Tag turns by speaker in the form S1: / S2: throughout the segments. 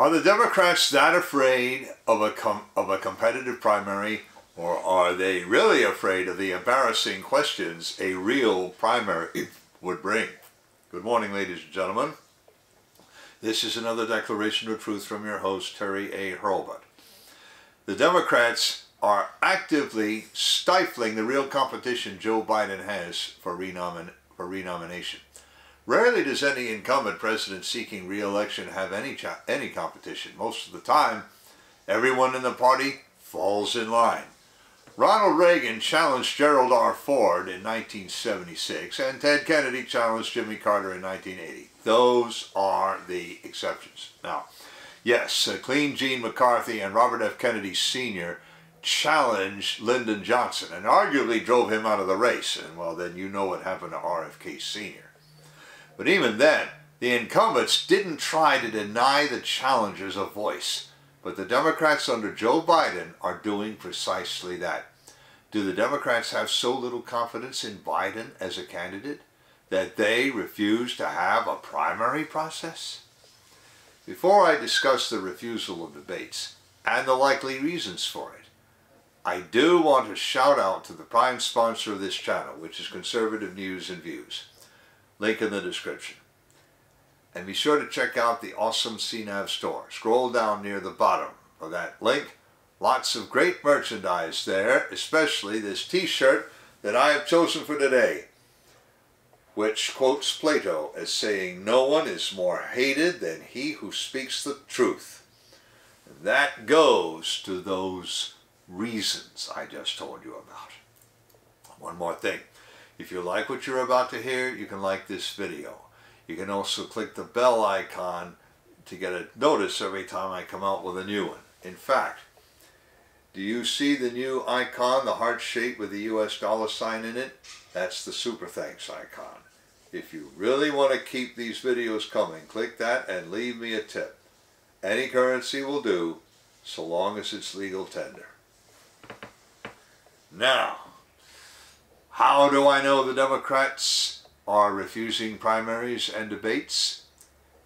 S1: Are the Democrats that afraid of a competitive primary, or are they really afraid of the embarrassing questions a real primary would bring? Good morning, ladies and gentlemen. This is another declaration of truth from your host, Terry A. Hurlbut. The Democrats are actively stifling the real competition Joe Biden has for renomination. Rarely does any incumbent president seeking re-election have any competition. Most of the time, everyone in the party falls in line. Ronald Reagan challenged Gerald R. Ford in 1976, and Ted Kennedy challenged Jimmy Carter in 1980. Those are the exceptions. Now, yes, Clean Gene McCarthy and Robert F. Kennedy Sr. challenged Lyndon Johnson and arguably drove him out of the race. And well, then you know what happened to RFK Sr. But even then, the incumbents didn't try to deny the challengers a voice. But the Democrats under Joe Biden are doing precisely that. Do the Democrats have so little confidence in Biden as a candidate that they refuse to have a primary process? Before I discuss the refusal of debates and the likely reasons for it, I do want to shout out to the prime sponsor of this channel, which is Conservative News and Views. Link in the description. And be sure to check out the awesome CNAV Store. Scroll down near the bottom of that link. Lots of great merchandise there, especially this t-shirt that I have chosen for today, which quotes Plato as saying, "No one is more hated than he who speaks the truth." And that goes to those reasons I just told you about. One more thing. If you like what you're about to hear, you can like this video. You can also click the bell icon to get a notice every time I come out with a new one. In fact, do you see the new icon, the heart shape with the US dollar sign in it? That's the super thanks icon. If you really want to keep these videos coming, click that and leave me a tip. Any currency will do, so long as it's legal tender. Now, how do I know the Democrats are refusing primaries and debates?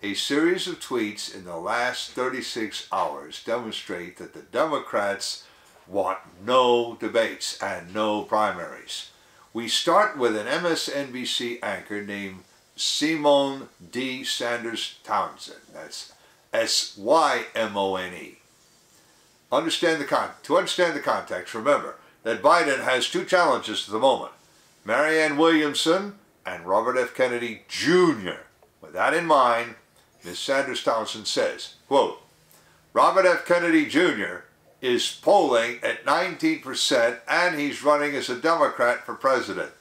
S1: A series of tweets in the last 36 hours demonstrate that the Democrats want no debates and no primaries. We start with an MSNBC anchor named Simone D. Sanders Townsend. That's S-Y-M-O-N-E. To understand the context, remember that Biden has two challenges at the moment: Marianne Williamson and Robert F. Kennedy Jr. With that in mind, Ms. Sanders Townsend says, quote, "Robert F. Kennedy Jr. is polling at 19% and he's running as a Democrat for president.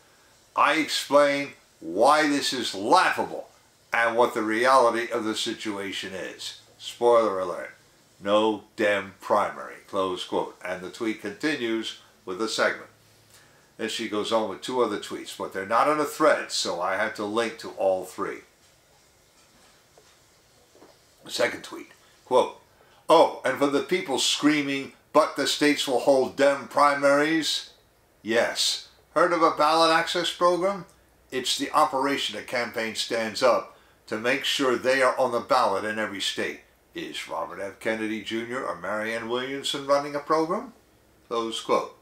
S1: I explain why this is laughable and what the reality of the situation is. Spoiler alert, no Dem primary," close quote. And the tweet continues with a segment. Then she goes on with two other tweets, but they're not on a thread, so I have to link to all three. The second tweet, quote, "Oh, and for the people screaming, 'But the states will hold Dem primaries', yes. Heard of a ballot access program? It's the operation a campaign stands up to make sure they are on the ballot in every state. Is Robert F. Kennedy Jr. or Marianne Williamson running a program?" Close quote.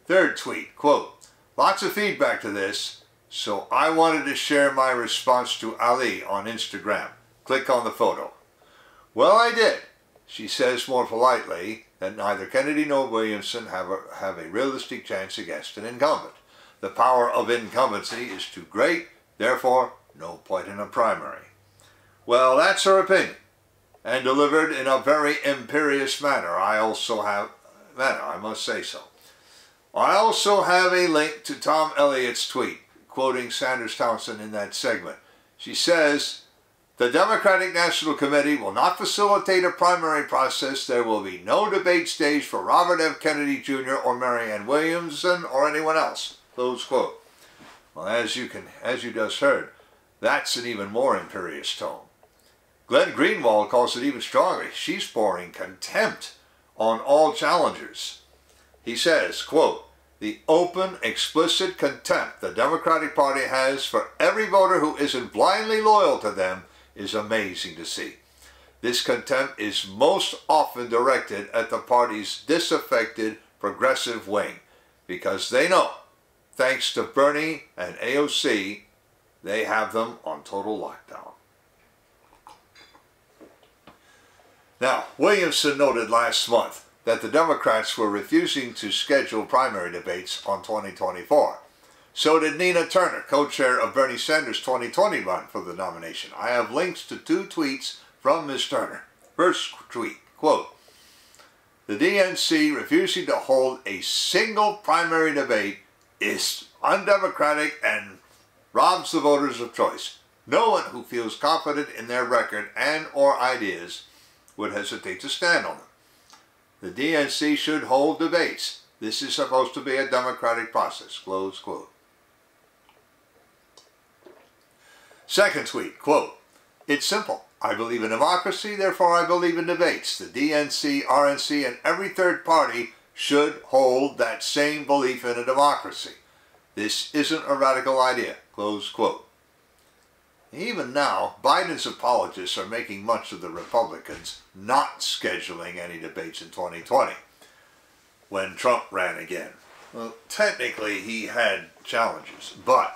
S1: Third tweet, quote, "Lots of feedback to this, so I wanted to share my response to Ali on Instagram. Click on the photo." Well, I did. She says more politely that neither Kennedy nor Williamson have a realistic chance against an incumbent. The power of incumbency is too great, therefore no point in a primary. Well, that's her opinion, and delivered in a very imperious manner. I must say so. I also have a link to Tom Elliott's tweet, quoting Sanders Townsend in that segment. She says, "The Democratic National Committee will not facilitate a primary process. There will be no debate stage for Robert F. Kennedy Jr. or Marianne Williamson or anyone else." Close quote. Well, as you just heard, that's an even more imperious tone. Glenn Greenwald calls it even stronger. She's pouring contempt on all challengers. He says, quote, "The open, explicit contempt the Democratic Party has for every voter who isn't blindly loyal to them is amazing to see. This contempt is most often directed at the party's disaffected progressive wing, because they know, thanks to Bernie and AOC, they have them on total lockdown. Now, Williamson noted last month that the Democrats were refusing to schedule primary debates on 2024. So did Nina Turner, co-chair of Bernie Sanders' 2020 run for the nomination. I have links to 2 tweets from Ms. Turner. First tweet, quote, "The DNC refusing to hold a single primary debate is undemocratic and robs the voters of choice. No one who feels confident in their record and or ideas would hesitate to stand on them. The DNC should hold debates. This is supposed to be a democratic process," close quote. Second tweet, quote, "It's simple. I believe in democracy, therefore I believe in debates. The DNC, RNC, and every third party should hold that same belief in a democracy. This isn't a radical idea," close quote. Even now, Biden's apologists are making much of the Republicans not scheduling any debates in 2020, when Trump ran again. Well, technically he had challenges, but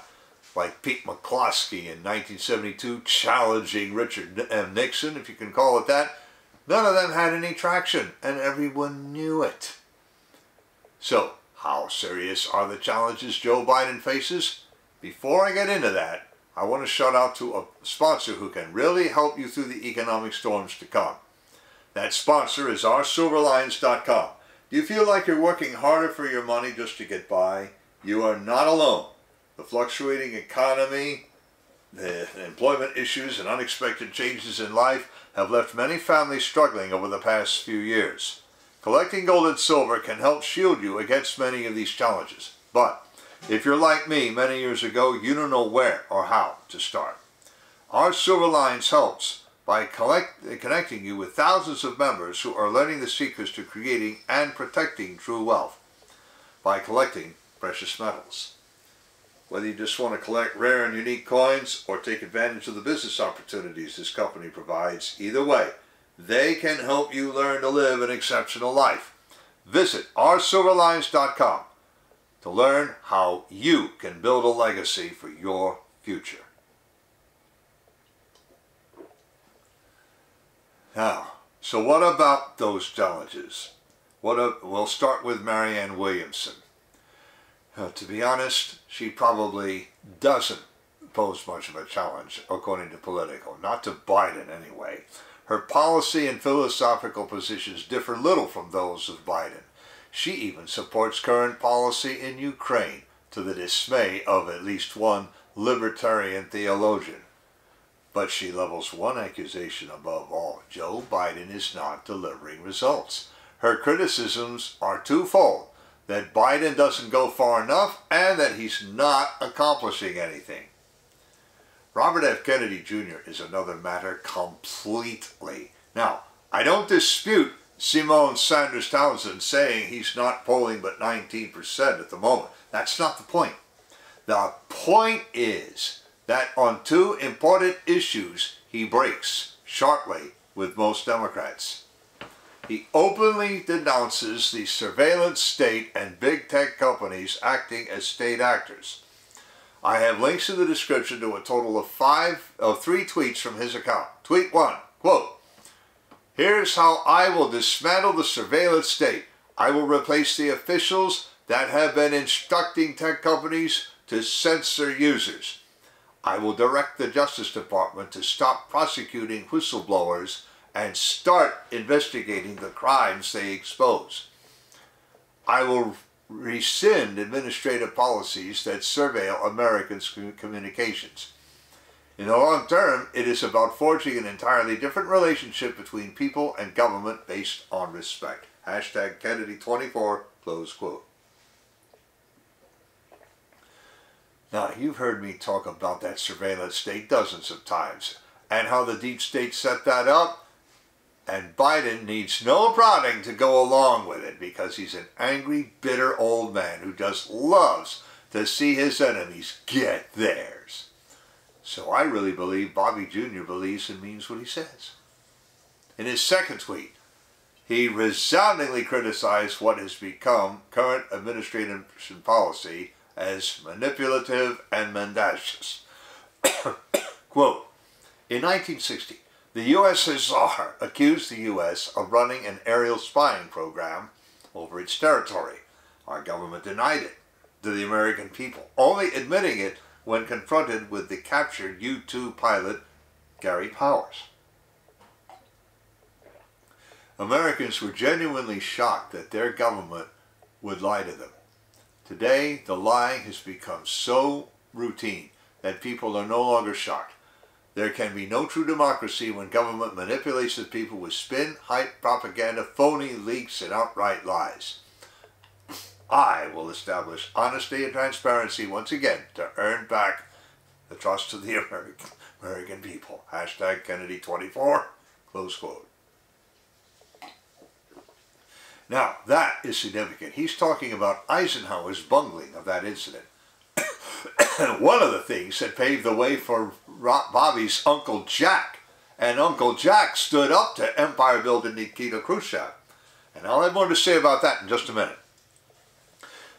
S1: like Pete McCloskey in 1972 challenging Richard M. Nixon, if you can call it that, none of them had any traction, and everyone knew it. So, how serious are the challenges Joe Biden faces? Before I get into that, I want to shout out to a sponsor who can really help you through the economic storms to come. That sponsor is oursilverlines.com. Do you feel like you're working harder for your money just to get by? You are not alone. The fluctuating economy, the employment issues, and unexpected changes in life have left many families struggling over the past few years. Collecting gold and silver can help shield you against many of these challenges. But if you're like me many years ago, you don't know where or how to start. Our Silver Lines helps by connecting you with thousands of members who are learning the secrets to creating and protecting true wealth by collecting precious metals. Whether you just want to collect rare and unique coins or take advantage of the business opportunities this company provides, either way, they can help you learn to live an exceptional life. Visit oursilverlines.com to learn how you can build a legacy for your future. Now, so what about those challenges? We'll start with Marianne Williamson. To be honest, she probably doesn't pose much of a challenge, according to Politico. Not to Biden, anyway. Her policy and philosophical positions differ little from those of Biden. She even supports current policy in Ukraine, to the dismay of at least one libertarian theologian. But she levels one accusation above all. Joe Biden is not delivering results. Her criticisms are twofold: that Biden doesn't go far enough, and that he's not accomplishing anything. Robert F. Kennedy Jr. is another matter completely. Now, I don't dispute Simone Sanders Townsend saying he's not polling but 19% at the moment. That's not the point. The point is that on 2 important issues, he breaks sharply with most Democrats. He openly denounces the surveillance state and big tech companies acting as state actors. I have links in the description to a total of 3 tweets from his account. Tweet 1, quote, "Here's how I will dismantle the surveillance state. I will replace the officials that have been instructing tech companies to censor users. I will direct the Justice Department to stop prosecuting whistleblowers and start investigating the crimes they expose. I will rescind administrative policies that surveil Americans' communications. In the long term, it is about forging an entirely different relationship between people and government based on respect." Hashtag Kennedy24, close quote. Now, you've heard me talk about that surveillance state dozens of times, and how the deep state set that up. And Biden needs no prodding to go along with it, because he's an angry, bitter old man who just loves to see his enemies get theirs. So I really believe Bobby Jr. believes and means what he says. In his second tweet, he resoundingly criticized what has become current administration policy as manipulative and mendacious. Quote, in 1960, the USSR accused the U.S. of running an aerial spying program over its territory. Our government denied it to the American people, only admitting it when confronted with the captured U-2 pilot Gary Powers. Americans were genuinely shocked that their government would lie to them. Today, the lying has become so routine that people are no longer shocked. There can be no true democracy when government manipulates the people with spin, hype, propaganda, phony leaks, and outright lies. I will establish honesty and transparency once again to earn back the trust of the American people. Hashtag Kennedy 24, close quote. Now, that is significant. He's talking about Eisenhower's bungling of that incident. One of the things that paved the way for Bobby's Uncle Jack. And Uncle Jack stood up to empire builder Nikita Khrushchev. And I'll have more to say about that in just a minute.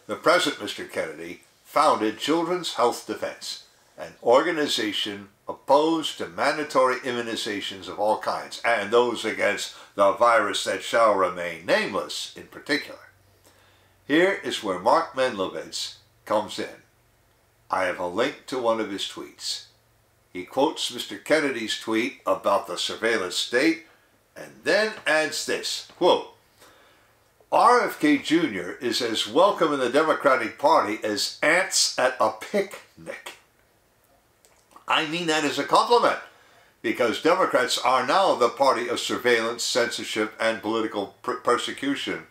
S1: The present Mr. Kennedy founded Children's Health Defense, an organization opposed to mandatory immunizations of all kinds, and those against the virus that shall remain nameless in particular. Here is where Mark Mendlovitz comes in. I have a link to one of his tweets. He quotes Mr. Kennedy's tweet about the surveillance state and then adds this, quote, RFK Jr. is as welcome in the Democratic Party as ants at a picnic. I mean that as a compliment, because Democrats are now the party of surveillance, censorship, and political persecution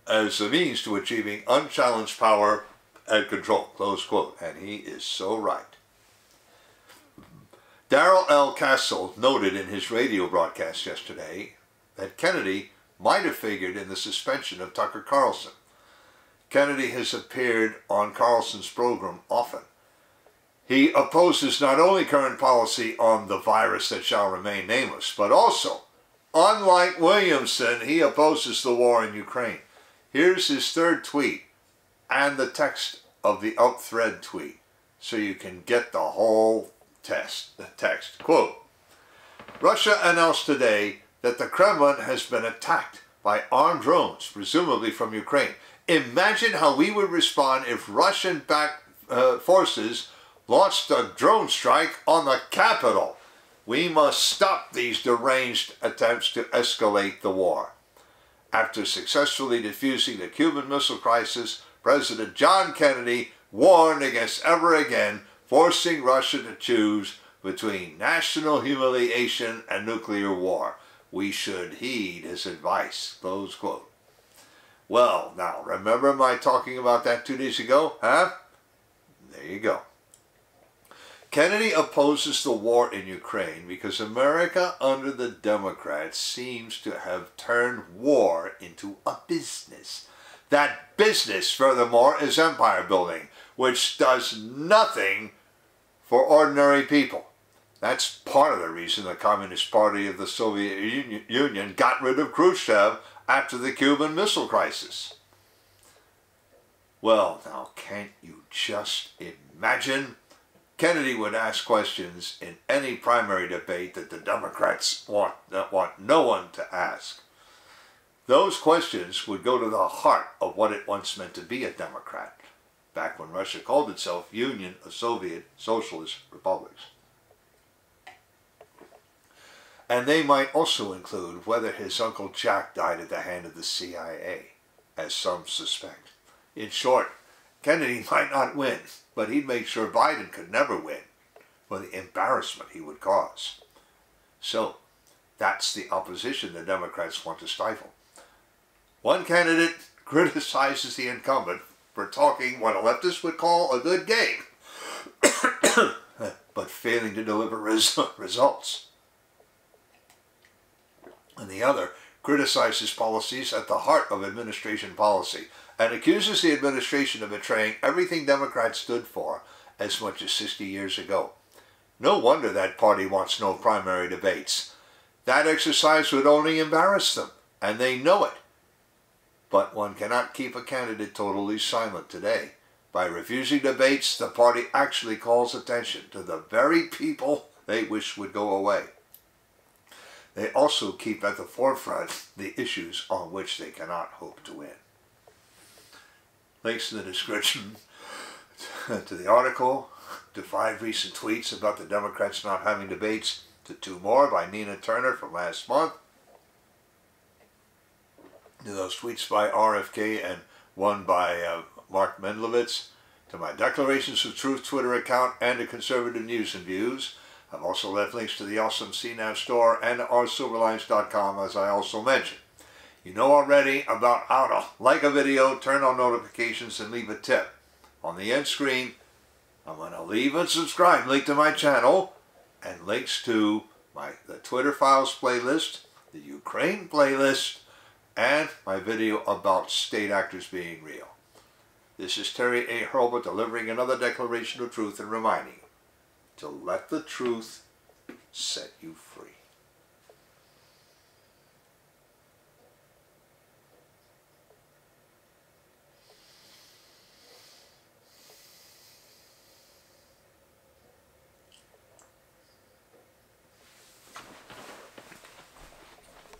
S1: as a means to achieving unchallenged power and control, close quote. And he is so right. Darrell L. Castle noted in his radio broadcast yesterday that Kennedy might have figured in the suspension of Tucker Carlson. Kennedy has appeared on Carlson's program often. He opposes not only current policy on the virus that shall remain nameless, but also, unlike Williamson, he opposes the war in Ukraine. Here's his third tweet and the text of the up-thread tweet, so you can get the whole text. Quote, Russia announced today that the Kremlin has been attacked by armed drones, presumably from Ukraine. Imagine how we would respond if Russian-backed forces launched a drone strike on the capital. We must stop these deranged attempts to escalate the war. After successfully defusing the Cuban Missile Crisis, President John Kennedy warned against ever again forcing Russia to choose between national humiliation and nuclear war. We should heed his advice, close quote. Well, now, remember my talking about that 2 days ago, huh? There you go. Kennedy opposes the war in Ukraine because America under the Democrats seems to have turned war into a business. That business, furthermore, is empire building, which does nothing for ordinary people. That's part of the reason the Communist Party of the Soviet Union got rid of Khrushchev after the Cuban Missile Crisis. Well, now, can't you just imagine? Kennedy would ask questions in any primary debate that the Democrats want no one to ask. Those questions would go to the heart of what it once meant to be a Democrat, back when Russia called itself Union of Soviet Socialist Republics. And they might also include whether his Uncle Jack died at the hand of the CIA, as some suspect. In short, Kennedy might not win, but he'd make sure Biden could never win for the embarrassment he would cause. So, that's the opposition the Democrats want to stifle. One candidate criticizes the incumbent for talking what a leftist would call a good game, but failing to deliver results. And the other criticizes policies at the heart of administration policy and accuses the administration of betraying everything Democrats stood for as much as 60 years ago. No wonder that party wants no primary debates. That exercise would only embarrass them, and they know it. But one cannot keep a candidate totally silent today. By refusing debates, the party actually calls attention to the very people they wish would go away. They also keep at the forefront the issues on which they cannot hope to win. Links in the description to the article, to 5 recent tweets about the Democrats not having debates, to 2 more by Nina Turner from last month, to those tweets by RFK and one by Mark Mendlovitz, to my Declarations of Truth Twitter account and to Conservative News and Views. I've also left links to the awesome CNAV Store and oursilverlines.com, as I also mentioned. You know already about how to like a video, turn on notifications, and leave a tip. On the end screen, I'm going to leave a subscribe link to my channel and links to the Twitter Files playlist, the Ukraine playlist, and my video about state actors being real. This is Terry A. Hurlbut delivering another declaration of truth and reminding you to let the truth set you free.